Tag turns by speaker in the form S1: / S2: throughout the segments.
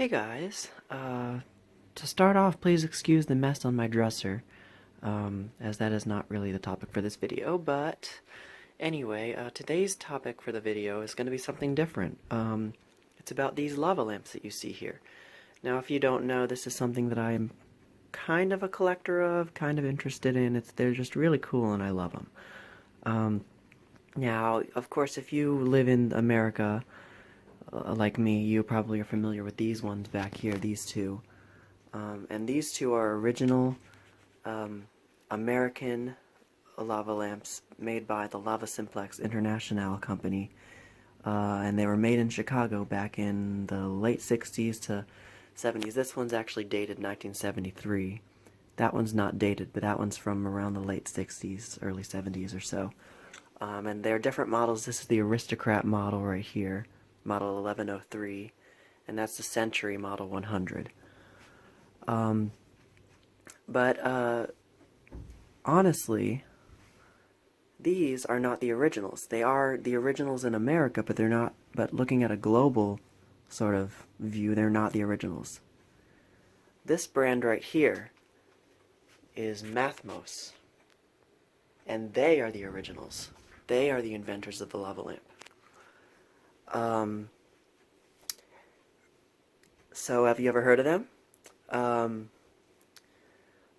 S1: Hey guys, to start off, please excuse the mess on my dresser, as that is not really the topic for this video, but anyway, today's topic for the video is going to be something different. It's about these lava lamps that you see here. Now, if you don't know, this is something that I'm kind of a collector of, kind of interested in. They're just really cool and I love them. Now, of course, if you live in America, like me, you probably are familiar with these ones back here, these two. And these two are original American lava lamps made by the Lava Simplex International company. And they were made in Chicago back in the late 60s to 70s. This one's actually dated 1973. That one's not dated, but that one's from around the late 60s, early 70s or so. And they're different models. This is the Aristocrat model right here, model 1103, and that's the Century model 100. Honestly, these are not the originals. They are the originals in America, but they're not, but looking at a global sort of view, they're not the originals. This brand right here is Mathmos, and they are the originals. They are the inventors of the lava lamp. So have you ever heard of them? A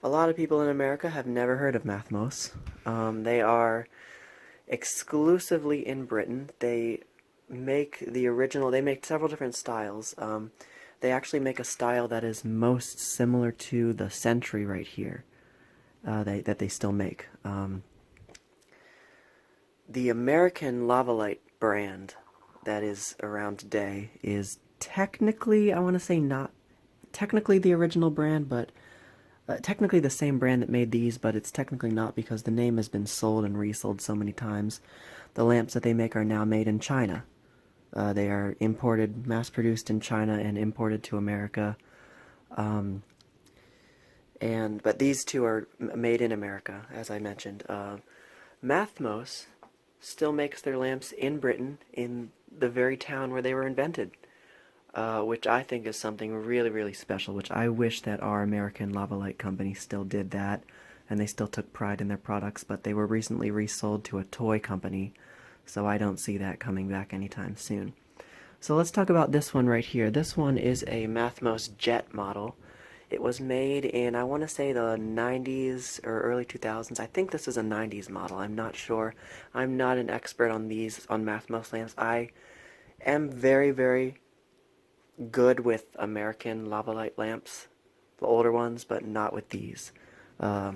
S1: lot of people in America have never heard of Mathmos. They are exclusively in Britain. They make several different styles. They actually make a style that is most similar to the Century right here, that they still make. The American LavaLite brand that is around today is technically, I want to say not technically the original brand, but technically the same brand that made these, but it's technically not because the name has been sold and resold so many times. The lamps that they make are now made in China. They are imported, mass-produced in China and imported to America. But these two are made in America, as I mentioned. Mathmos still makes their lamps in Britain, in the very town where they were invented, which I think is something really, really special, which I wish that our American LavaLite company still did that, and they still took pride in their products, but they were recently resold to a toy company, so I don't see that coming back anytime soon. So let's talk about this one right here. This one is a Mathmos Jet model. It was made in, I want to say, the 90s or early 2000s. I think this is a 90s model. I'm not sure. I'm not an expert on Mathmos lamps. I am very, very good with American LavaLite lamps, the older ones, but not with these. It's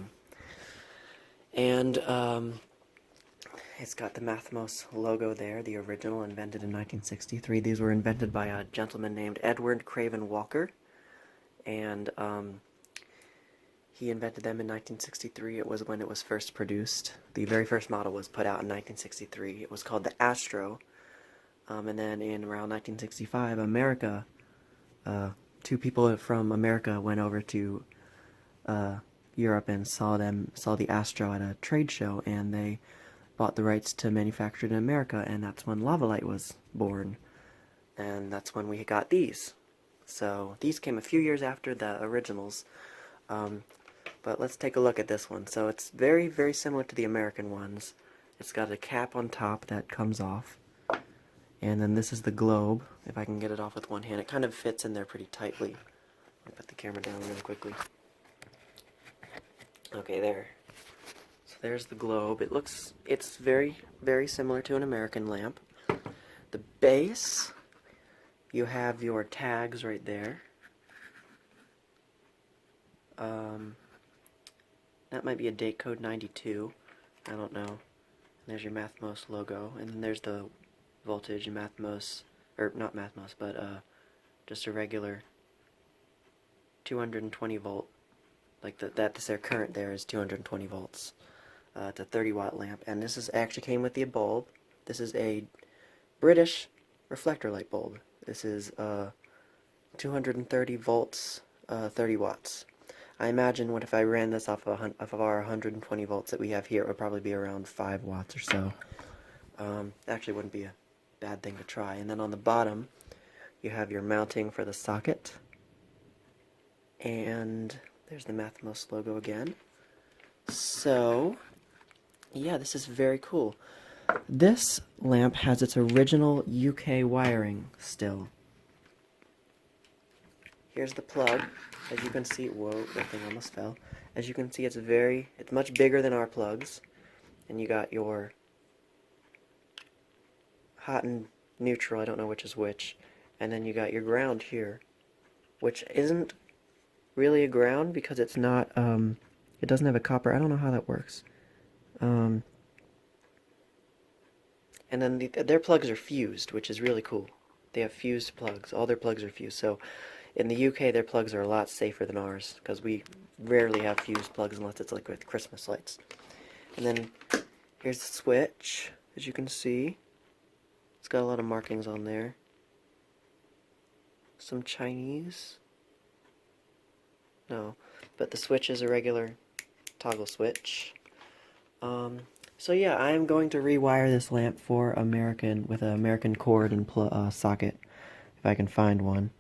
S1: got the Mathmos logo there, the original, invented in 1963. These were invented by a gentleman named Edward Craven Walker, and he invented them in 1963. It was when it was first produced. The very first model was put out in 1963. It was called the Astro. And then in around 1965, America, two people from America went over to Europe and saw the Astro at a trade show, and they bought the rights to manufacture it in America, and that's when LavaLite was born, and that's when we got these. So these came a few years after the originals, but let's take a look at this one. So it's very, very similar to the American ones. It's got a cap on top that comes off. And then this is the globe, if I can get it off with one hand. It kind of fits in there pretty tightly. I'll put the camera down really quickly. Okay, there. So there's the globe. It's very, very similar to an American lamp. The base, you have your tags right there. That might be a date code 92. I don't know. There's your Mathmos logo, and then there's the voltage and Mathmos, or not Mathmos, but just a regular 220 volt, like that's their current there is 220 volts. It's a 30-watt lamp, and this actually came with the bulb. This is a British reflector light bulb. This is 230 volts, 30 watts. I imagine if I ran this off of our 120 volts that we have here, it would probably be around 5 watts or so. Actually wouldn't be a bad thing to try. And then on the bottom, You have your mounting for the socket, and there's the Mathmos logo again. So, yeah, this is very cool. This lamp has its original UK wiring still. Here's the plug. As you can see, whoa, that thing almost fell. As you can see, it's much bigger than our plugs. And you got your hot and neutral, I don't know which is which. And then you got your ground here, which isn't really a ground because it's not, it doesn't have a copper. I don't know how that works. And then their plugs are fused, which is really cool. They have fused plugs. All their plugs are fused. So in the UK, their plugs are a lot safer than ours because we rarely have fused plugs unless it's like with Christmas lights. And then here's the switch, as you can see. It's got a lot of markings on there. Some Chinese. No, but the switch is a regular toggle switch. So yeah, I am going to rewire this lamp for American with an American cord and socket, if I can find one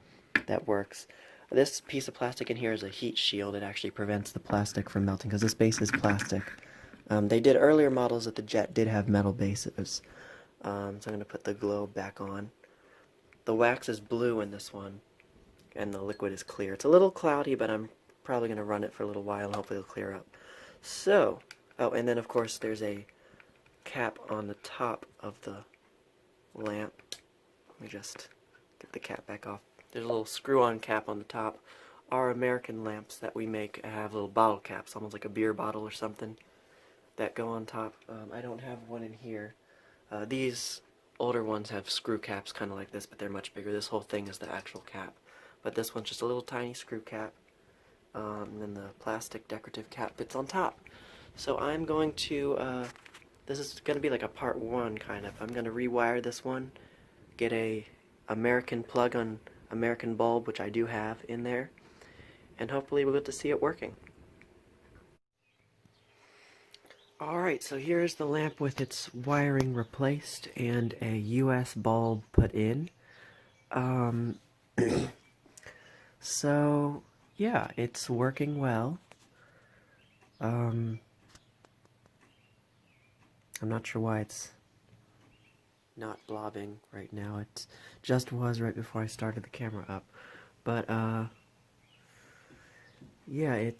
S1: that works. This piece of plastic in here is a heat shield. It actually prevents the plastic from melting because this base is plastic. They did earlier models that the Jet did have metal bases. So I'm going to put the globe back on. The wax is blue in this one, and the liquid is clear. It's a little cloudy, but I'm probably going to run it for a little while and hopefully it'll clear up. So, oh, and then of course there's a cap on the top of the lamp. Let me just get the cap back off. There's a little screw-on cap on the top. Our American lamps that we make have little bottle caps, almost like a beer bottle or something, that go on top. I don't have one in here. These older ones have screw caps kind of like this, but they're much bigger. This whole thing is the actual cap. But this one's just a little tiny screw cap. And then the plastic decorative cap fits on top. So I'm going to, this is going to be like a part one kind of. I'm going to rewire this one, get a American plug on American bulb, which I do have in there, and hopefully we'll get to see it working. Alright, so here's the lamp with its wiring replaced and a US bulb put in. So, yeah, it's working well. I'm not sure why it's not blobbing right now. It just was right before I started the camera up. But, yeah,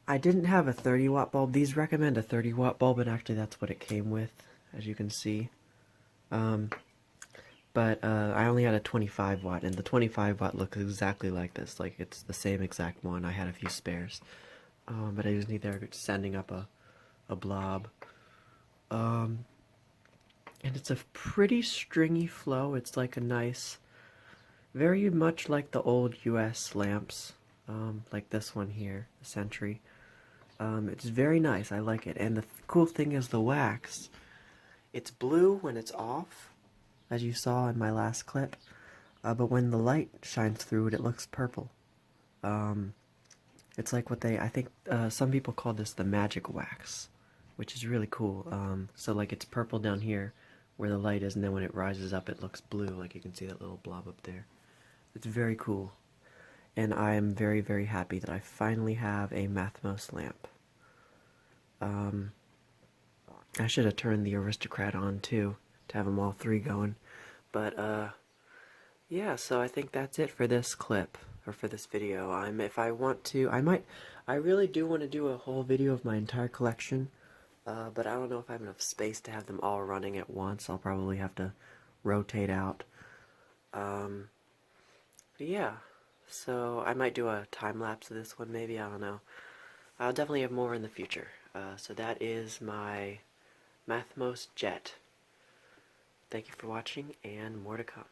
S1: I didn't have a 30-watt bulb. These recommend a 30-watt bulb, and actually that's what it came with, as you can see. But I only had a 25-watt, and the 25-watt looks exactly like this. Like, it's the same exact one. I had a few spares. But I just need there sending up a blob. And it's a pretty stringy flow. It's like a nice, very much like the old US lamps, like this one here, the Century. It's very nice. I like it. And the cool thing is the wax. It's blue when it's off, as you saw in my last clip. But when the light shines through it, it looks purple. It's like what I think some people call this the magic wax, which is really cool. So like it's purple down here where the light is, and then when it rises up it looks blue, like you can see that little blob up there. It's very cool. And I am very, very happy that I finally have a Mathmos lamp. I should have turned the Aristocrat on too, to have them all three going. But, yeah, so I think that's it for this clip, or for this video. If I want to, I really do want to do a whole video of my entire collection, but I don't know if I have enough space to have them all running at once. I'll probably have to rotate out. But yeah, so I might do a time-lapse of this one, maybe, I don't know. I'll definitely have more in the future. So that is my Mathmos Jet. Thank you for watching, and more to come.